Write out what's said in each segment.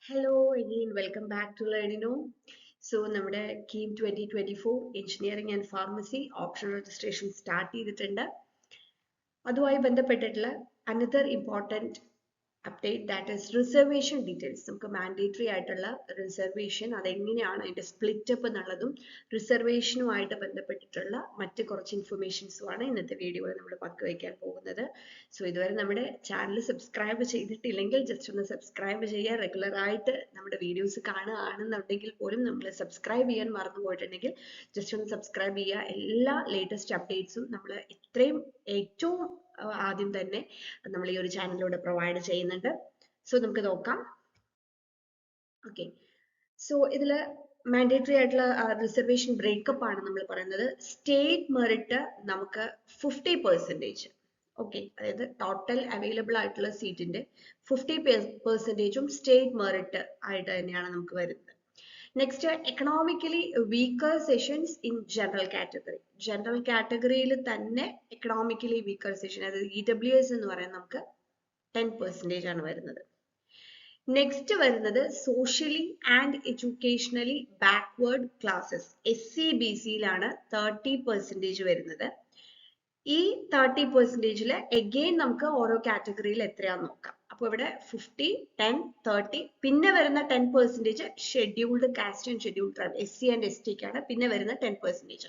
Hello again, welcome back to Learnino. So, നമ്മുടെ KEAM 2024 engineering and pharmacy option registration start ചെയ്തിട്ടുണ്ട്. അതുമായി ബന്ധപ്പെട്ടിട്ടുള്ള another important update that is reservation details. നമുക്ക് mandatory ആയിട്ടുള്ള reservation അതെങ്ങനെയാണ് അതിന്റെ സ്പ്ലിറ്റ് അപ്പ് എന്നുള്ളതും റിസർവേഷനുമായിട്ട് ബന്ധപ്പെട്ടിട്ടുള്ള മറ്റ് കുറച്ച് ഇൻഫർമേഷൻസുമാണ് ഇന്നത്തെ വീഡിയോയിൽ നമ്മൾ പങ്കുവയ്ക്കാൻ പോകുന്നത്. സോ ഇതുവരെ നമ്മുടെ ചാനൽ സബ്സ്ക്രൈബ് ചെയ്തിട്ടില്ലെങ്കിൽ ജസ്റ്റ് ഒന്ന് സബ്സ്ക്രൈബ് ചെയ്യുക. റെഗുലർ ആയിട്ട് നമ്മുടെ വീഡിയോസ് കാണുകയാണെന്നുണ്ടെങ്കിൽ പോലും നമ്മൾ സബ്സ്ക്രൈബ് ചെയ്യാൻ മറന്നു പോയിട്ടുണ്ടെങ്കിൽ ജസ്റ്റ് ഒന്ന് സബ്സ്ക്രൈബ് ചെയ്യുക. എല്ലാ ലേറ്റസ്റ്റ് അപ്ഡേറ്റ്സും നമ്മൾ ഏറ്റവും ആദ്യം തന്നെ നമ്മൾ ഈ ഒരു ചാനലിലൂടെ പ്രൊവൈഡ് ചെയ്യുന്നുണ്ട്. സോ നമുക്ക് നോക്കാം. ഓക്കെ, സോ ഇതിൽ മാൻഡേറ്ററി ആയിട്ടുള്ള റിസർവേഷൻ ബ്രേക്കപ്പ് ആണ് നമ്മൾ പറയുന്നത്. സ്റ്റേറ്റ് മെറിറ്റ് നമുക്ക് 50%. ഓക്കെ, അതായത് ടോട്ടൽ അവൈലബിൾ ആയിട്ടുള്ള സീറ്റിന്റെ 50%ഉം സ്റ്റേറ്റ് മെറിറ്റ് ആയിട്ട് തന്നെയാണ് നമുക്ക് വരുന്നത്. Next, economically weaker sessions in general category. General കാറ്റഗറിയിൽ തന്നെ എക്കണോമിക്കലി വീക്കർ സെഷൻ, അതായത് EWS എന്ന് പറയുന്നത് നമുക്ക് 10% ആണ് വരുന്നത്. നെക്സ്റ്റ് വരുന്നത് socially and educationally backward classes, SC/BCയിലാണ് 30% വരുന്നത്. ഈ 30%-ല് എഗെയിൻ നമുക്ക് ഓരോ കാറ്റഗറിയിൽ എത്രയാന്ന് നോക്കാം. അപ്പോൾ ഇവിടെ 50, 10, 30, പിന്നെ വരുന്ന 10% scheduled caste and scheduled tribe, SC and STക്കാണ് പിന്നെ വരുന്ന 10%.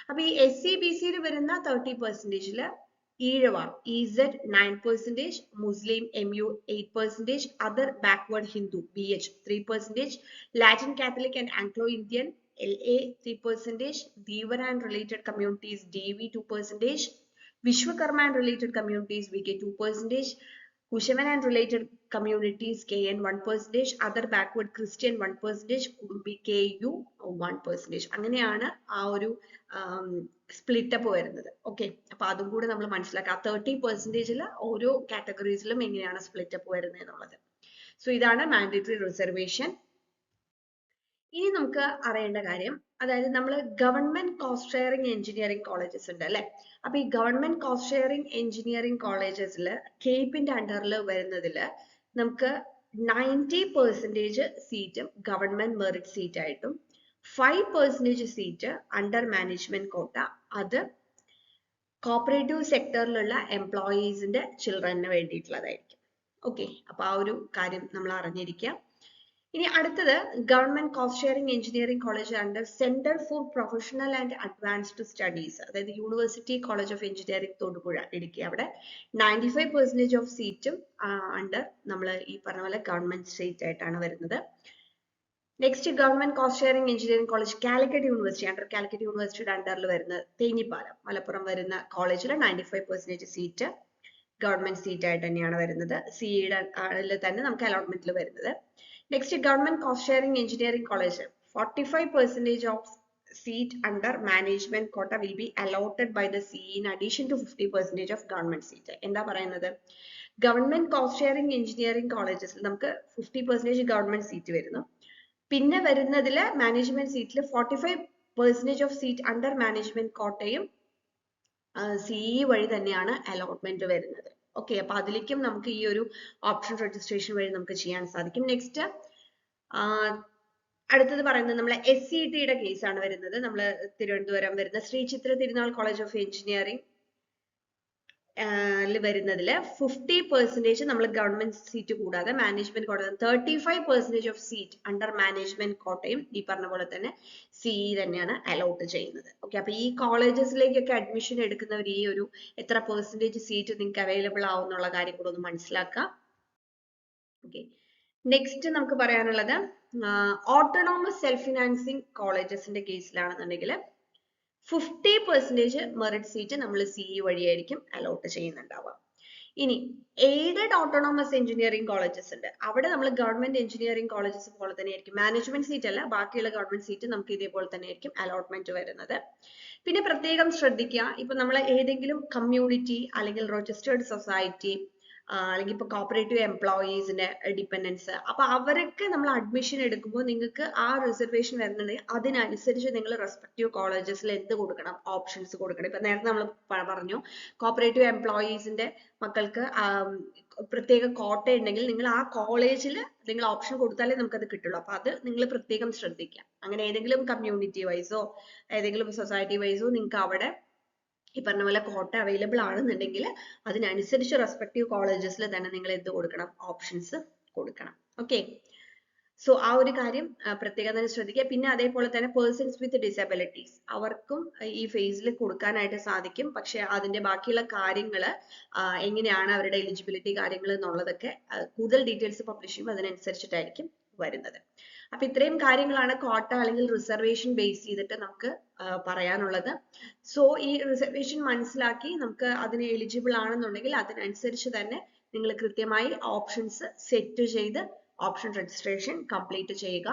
അപ്പൊ ഈ SC/BCയിൽ വരുന്ന 30%-ല് Ezhava EZ 9%, Muslim MU 8%, other backward Hindu BH 3%, Latin Catholic and Anglo Indian LA 3%, Devar and related communities DV 2%, Vishwakarma and related communities VK 2%, Kushavan and related communities KN 1%, other backward Christian 1%, Kudumbi KU 1%. അങ്ങനെയാണ് ആ ഒരു split up വരുന്നത്. Okay, അപ്പൊ അതും കൂടെ നമ്മൾ മനസ്സിലാക്കുക. 30%-ല് ഓരോ കാറ്റഗറീസിലും എങ്ങനെയാണ് സ്പ്ലിറ്റ് അപ്പ് വരുന്നത് എന്നുള്ളത്. സോ ഇതാണ് മാൻഡേറ്ററി റിസർവേഷൻ. ഇനി നമുക്ക് അറിയേണ്ട കാര്യം, അതായത് നമ്മൾ government cost sharing engineering colleges ഉണ്ട് അല്ലെ. അപ്പൊ ഈ ഗവൺമെന്റ് കോസ്റ്റ് ഷെയറിംഗ് എഞ്ചിനീയറിംഗ് കോളേജസിൽ കേപ്പിന്റെ അണ്ടറിൽ വരുന്നതിൽ നമുക്ക് 90% സീറ്റും ഗവൺമെന്റ് മെറിറ്റ് സീറ്റ് ആയിട്ടും 5% സീറ്റ് അണ്ടർ മാനേജ്മെന്റ് കോട്ട, അത് കോപ്പറേറ്റീവ് സെക്ടറിലുള്ള എംപ്ലോയീസിന്റെ ചിൽഡ്രന് വേണ്ടിയിട്ടുള്ളതായിരിക്കും. ഓക്കെ, അപ്പൊ ആ ഒരു കാര്യം നമ്മൾ അറിഞ്ഞിരിക്കുക. ഇനി അടുത്തത് government cost sharing engineering college under centre for professional and advanced studies, അതായത് university college of engineering Thodupuzha Idukki. അവിടെ 95% ഓഫ് സീറ്റും അണ്ടർ നമ്മൾ ഈ പറഞ്ഞ പോലെ ഗവൺമെന്റ് സീറ്റ് ആയിട്ടാണ് വരുന്നത്. Next, government cost sharing engineering college Calicut university under Calicut യൂണിവേഴ്സിറ്റിയുടെ അണ്ടറിൽ വരുന്ന തേഞ്ഞിപ്പാലം മലപ്പുറം വരുന്ന കോളേജിൽ 95% സീറ്റ് ഗവൺമെന്റ് സീറ്റ് ആയിട്ട് തന്നെയാണ് വരുന്നത്. സിഇയുടെ തന്നെ നമുക്ക് അലോട്ട്മെന്റിൽ വരുന്നത്. Next, government cost sharing engineering college, 45% of seat under management quota will be allotted by the CE in addition to 50% of government seat. എന്താ പറയുന്നത്, ഗവൺമെന്റ് കോസ്റ്റ് ഷെയറിംഗ് എഞ്ചിനീയറിംഗ് കോളേജസിൽ നമുക്ക് 50% ഗവൺമെന്റ് സീറ്റ് വരുന്നു. പിന്നെ വരുന്നതിൽ മാനേജ്മെന്റ് സീറ്റിൽ 45% ഓഫ് സീറ്റ് അണ്ടർ മാനേജ്മെന്റ് കോട്ടയും CE വഴി തന്നെയാണ് അലോട്ട്മെന്റ് വരുന്നത്. ഓക്കെ, അപ്പൊ അതിലേക്കും നമുക്ക് ഈ ഒരു ഓപ്ഷൻ രജിസ്ട്രേഷൻ വഴി നമുക്ക് ചെയ്യാൻ സാധിക്കും. നെക്സ്റ്റ്, അടുത്തത് പറയുന്നത് നമ്മളെ SCET-യുടെ കേസാണ് വരുന്നത്. നമ്മൾ തിരുവനന്തപുരം വരുന്ന ശ്രീ ചിത്ര തിരുനാൾ കോളേജ് ഓഫ് എഞ്ചിനീയറിംഗ് വരുന്നതിൽ 50% നമ്മൾ ഗവൺമെന്റ് സീറ്റ് കൂടാതെ മാനേജ്മെന്റ് കോട്ട 35% ഓഫ് സീറ്റ് അണ്ടർ മാനേജ്മെന്റ് കോട്ടയും ഈ പറഞ്ഞ പോലെ തന്നെ CE തന്നെയാണ് അലോട്ട് ചെയ്യുന്നത്. ഓക്കെ, അപ്പൊ ഈ കോളേജസിലേക്കൊക്കെ അഡ്മിഷൻ എടുക്കുന്നവർ ഈ ഒരു എത്ര പെർസെന്റേജ് സീറ്റ് നിങ്ങൾക്ക് അവൈലബിൾ ആവും എന്നുള്ള കാര്യം കൂടെ ഒന്ന് മനസ്സിലാക്കാം. ഓക്കെ, നെക്സ്റ്റ് നമുക്ക് പറയാനുള്ളത് ഓട്ടോണോമസ് സെൽഫ് ഫിനാൻസിങ് കോളേജസിന്റെ കേസിലാണെന്നുണ്ടെങ്കിൽ 50% മെറിറ്റ് സീറ്റ് നമ്മൾ CE വഴിയായിരിക്കും അലോട്ട് ചെയ്യുന്നുണ്ടാവുക. ഇനി എയ്ഡഡ് ഓട്ടോണോമസ് എഞ്ചിനീയറിംഗ് കോളേജസ് ഉണ്ട്. അവിടെ നമ്മൾ ഗവൺമെന്റ് എഞ്ചിനീയറിംഗ് കോളേജസ് പോലെ തന്നെ ആയിരിക്കും, മാനേജ്മെന്റ് സീറ്റ് അല്ല, ബാക്കിയുള്ള ഗവൺമെന്റ് സീറ്റ് നമുക്ക് ഇതേപോലെ തന്നെ ആയിരിക്കും അലോട്ട്മെന്റ് വരുന്നത്. പിന്നെ പ്രത്യേകം ശ്രദ്ധിക്കുക, ഇപ്പൊ നമ്മൾ ഏതെങ്കിലും കമ്മ്യൂണിറ്റി അല്ലെങ്കിൽ രജിസ്റ്റേർഡ് സൊസൈറ്റി അല്ലെങ്കിൽ ഇപ്പോൾ കോപ്പറേറ്റീവ് എംപ്ലോയീസിന്റെ ഡിപ്പെൻഡൻസ്, അപ്പൊ അവരൊക്കെ നമ്മൾ അഡ്മിഷൻ എടുക്കുമ്പോൾ നിങ്ങൾക്ക് ആ റിസർവേഷൻ വരുന്നുണ്ടെങ്കിൽ അതിനനുസരിച്ച് നിങ്ങൾ റെസ്പെക്റ്റീവ് കോളേജസിൽ എന്ത് കൊടുക്കണം, ഓപ്ഷൻസ് കൊടുക്കണം. ഇപ്പൊ നേരത്തെ നമ്മൾ പറഞ്ഞു കോപ്പറേറ്റീവ് എംപ്ലോയീസിന്റെ മക്കൾക്ക് പ്രത്യേക കോട്ട ഉണ്ടെങ്കിൽ നിങ്ങൾ ആ കോളേജിൽ നിങ്ങൾ ഓപ്ഷൻ കൊടുത്താലേ നമുക്കത് കിട്ടുള്ളൂ. അപ്പൊ അത് നിങ്ങൾ പ്രത്യേകം ശ്രദ്ധിക്കുക. അങ്ങനെ ഏതെങ്കിലും കമ്മ്യൂണിറ്റി വൈസോ ഏതെങ്കിലും സൊസൈറ്റി വൈസോ നിങ്ങൾക്ക് അവിടെ ഈ പറഞ്ഞ പോലെ കോട്ട അവൈലബിൾ ആണെന്നുണ്ടെങ്കിൽ അതിനനുസരിച്ച് റെസ്പെക്റ്റീവ് കോളേജസിൽ തന്നെ നിങ്ങൾ എന്ത് കൊടുക്കണം, ഓപ്ഷൻസ് കൊടുക്കണം. ഓക്കെ, സോ ആ ഒരു കാര്യം പ്രത്യേകം തന്നെ ശ്രദ്ധിക്കുക. പിന്നെ അതേപോലെ തന്നെ പേഴ്സൺസ് വിത്ത് ഡിസബിലിറ്റീസ് അവർക്കും ഈ ഫേസിൽ കൊടുക്കാനായിട്ട് സാധിക്കും. പക്ഷെ അതിന്റെ ബാക്കിയുള്ള കാര്യങ്ങൾ എങ്ങനെയാണ് അവരുടെ എലിജിബിലിറ്റി കാര്യങ്ങൾ എന്നുള്ളതൊക്കെ കൂടുതൽ ഡീറ്റെയിൽസ് പബ്ലിഷ് ചെയ്യുമ്പോൾ അതിനനുസരിച്ചിട്ടായിരിക്കും വരുന്നത്. അപ്പൊ ഇത്രയും കാര്യങ്ങളാണ് കോട്ട അല്ലെങ്കിൽ റിസർവേഷൻ ബേസ് ചെയ്തിട്ട് നമുക്ക് പറയാനുള്ളത്. സോ ഈ റിസർവേഷൻ മനസ്സിലാക്കി നമുക്ക് അതിന് എലിജിബിൾ ആണെന്നുണ്ടെങ്കിൽ അതിനനുസരിച്ച് തന്നെ നിങ്ങൾ കൃത്യമായി ഓപ്ഷൻസ് സെറ്റ് ചെയ്ത് ഓപ്ഷൻ രജിസ്ട്രേഷൻ കംപ്ലീറ്റ് ചെയ്യുക.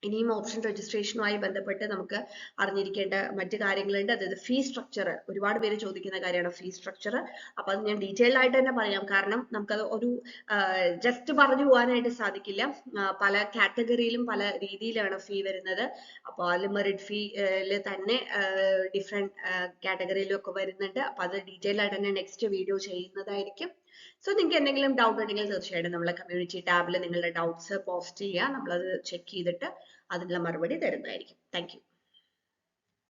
ഇനിയും ഓപ്ഷൻ രജിസ്ട്രേഷനുമായി ബന്ധപ്പെട്ട് നമുക്ക് അറിഞ്ഞിരിക്കേണ്ട മറ്റു കാര്യങ്ങളുണ്ട്. അതായത് ഫീ സ്ട്രക്ചർ ഒരുപാട് പേര് ചോദിക്കുന്ന കാര്യമാണ് ഫീ സ്ട്രക്ചർ. അപ്പൊ അത് ഞാൻ ഡീറ്റെയിൽഡ് ആയിട്ട് തന്നെ പറയാം, കാരണം നമുക്കത് ഒരു ജസ്റ്റ് പറഞ്ഞു പോകാനായിട്ട് സാധിക്കില്ല. പല കാറ്റഗറിയിലും പല രീതിയിലാണ് ഫീ വരുന്നത്. അപ്പോൾ അതിൽ മെറിറ്റ് ഫീയിൽ തന്നെ ഡിഫറെന്റ് കാറ്റഗറിയിലും ഒക്കെ വരുന്നുണ്ട്. അപ്പൊ അത് ഡീറ്റെയിൽഡ് ആയിട്ട് തന്നെ നെക്സ്റ്റ് വീഡിയോ ചെയ്യുന്നതായിരിക്കും. സോ നിങ്ങൾക്ക് എന്തെങ്കിലും ഡൗട്ട് ഉണ്ടെങ്കിൽ തീർച്ചയായിട്ടും നമ്മളെ കമ്മ്യൂണിറ്റി ടാബിൽ നിങ്ങളുടെ ഡൗട്ട്സ് പോസ്റ്റ് ചെയ്യുക. നമ്മളത് ചെക്ക് ചെയ്തിട്ട് അതിനുള്ള മറുപടി തരുന്നതായിരിക്കും. Thank you.